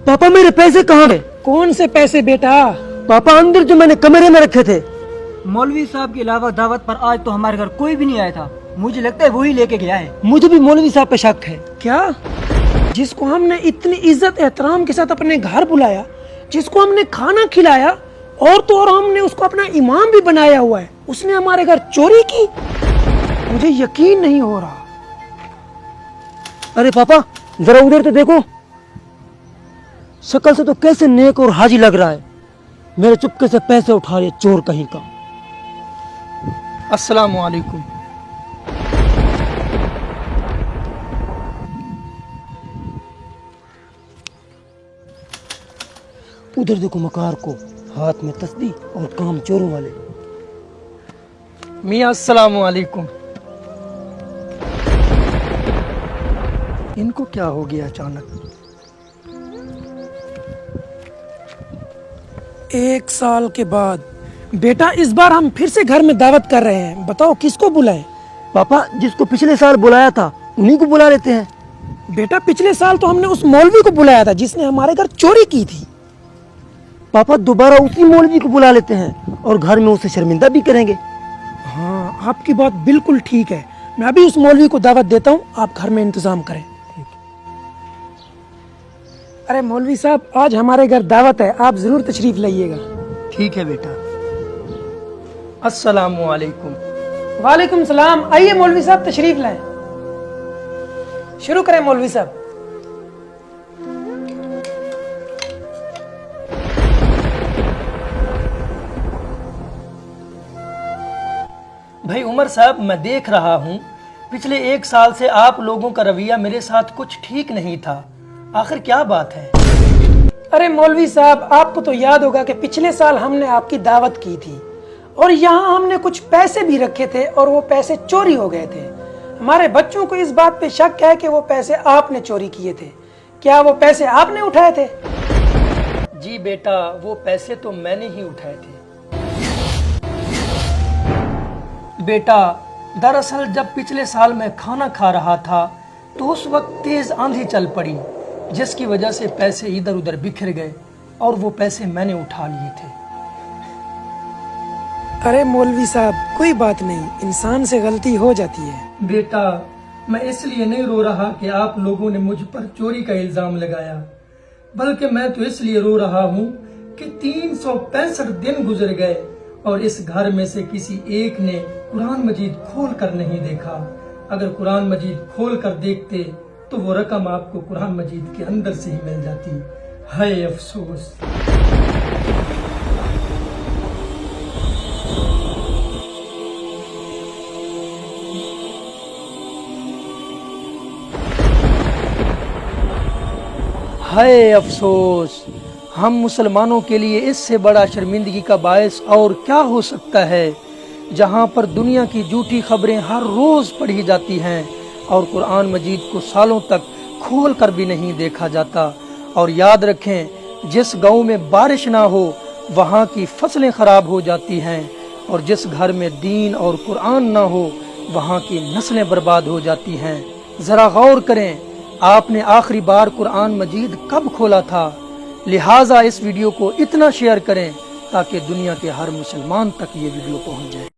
पापा मेरे पैसे कहाँ गए? कौन से पैसे बेटा? पापा अंदर जो मैंने कमरे में रखे थे। मौलवी साहब के अलावा दावत पर आज तो हमारे घर कोई भी नहीं आया था। मुझे लगता है वही लेके गया है। मुझे भी मौलवी साहब पे शक है। क्या? जिसको हमने इतनी इज्जत एहतराम के साथ अपने घर बुलाया, जिसको हमने खाना खिलाया, और तो और हमने उसको अपना इमाम भी बनाया हुआ है, उसने हमारे घर चोरी की? मुझे यकीन नहीं हो रहा। अरे पापा जरा उधर तो देखो, शक्ल से तो कैसे नेक और हाजी लग रहा है। मेरे चुपके से पैसे उठा रहे चोर कहीं का। अस्सलाम वालेकुम। उधर देखो मकार को, हाथ में तस्बीह और काम चोरों वाले। मियाँ अस्सलाम वालेकुम। इनको क्या हो गया अचानक? 1 साल के बाद बेटा, इस बार हम फिर से घर में दावत कर रहे हैं, बताओ किसको बुलाएं? पापा जिसको पिछले साल बुलाया था उन्हीं को बुला लेते हैं। बेटा पिछले साल तो हमने उस मौलवी को बुलाया था जिसने हमारे घर चोरी की थी। पापा दोबारा उसी मौलवी को बुला लेते हैं और घर में उसे शर्मिंदा भी करेंगे। हाँ आपकी बात बिल्कुल ठीक है। मैं अभी उस मौलवी को दावत देता हूँ, आप घर में इंतजाम करें। अरे मौलवी साहब, आज हमारे घर दावत है, आप जरूर तशरीफ लाइएगा। ठीक है बेटा। अस्सलाम वालेकुम। वालेकुम सलाम। आइए मौलवी साहब तशरीफ लाएं। शुरू करें मौलवी साहब। भाई उमर साहब, मैं देख रहा हूँ पिछले 1 साल से आप लोगों का रवैया मेरे साथ कुछ ठीक नहीं था। आखिर क्या बात है? अरे मौलवी साहब, आपको तो याद होगा कि पिछले साल हमने आपकी दावत की थी और यहाँ हमने कुछ पैसे भी रखे थे और वो पैसे चोरी हो गए थे। हमारे बच्चों को इस बात पे शक है कि वो पैसे आपने चोरी किए थे। क्या वो पैसे आपने उठाए थे? जी बेटा, वो पैसे तो मैंने ही उठाए थे। बेटा दरअसल जब पिछले साल मैं खाना खा रहा था तो उस वक्त तेज आंधी चल पड़ी, जिसकी वजह से पैसे इधर उधर बिखर गए और वो पैसे मैंने उठा लिए थे। अरे मौलवी साहब, कोई बात नहीं, इंसान से गलती हो जाती है। बेटा मैं इसलिए नहीं रो रहा कि आप लोगों ने मुझ पर चोरी का इल्जाम लगाया, बल्कि मैं तो इसलिए रो रहा हूँ कि 365 दिन गुजर गए और इस घर में से किसी एक ने कुरान मजीद खोल कर नहीं देखा। अगर कुरान मजीद खोल कर देखते तो वो रकम आपको कुरान मजीद के अंदर से ही मिल जाती। हाय अफसोस। हाय अफसोस। हम मुसलमानों के लिए इससे बड़ा शर्मिंदगी का बायस और क्या हो सकता है, जहां पर दुनिया की झूठी खबरें हर रोज पढ़ी जाती हैं और कुरान मजीद को सालों तक खोल कर भी नहीं देखा जाता। और याद रखें, जिस गांव में बारिश ना हो वहां की फसलें खराब हो जाती हैं और जिस घर में दीन और कुरान ना हो वहां की नस्लें बर्बाद हो जाती हैं। जरा गौर करें, आपने आखिरी बार कुरान मजीद कब खोला था? लिहाजा इस वीडियो को इतना शेयर करें ताकि दुनिया के हर मुसलमान तक ये वीडियो पहुंच जाए।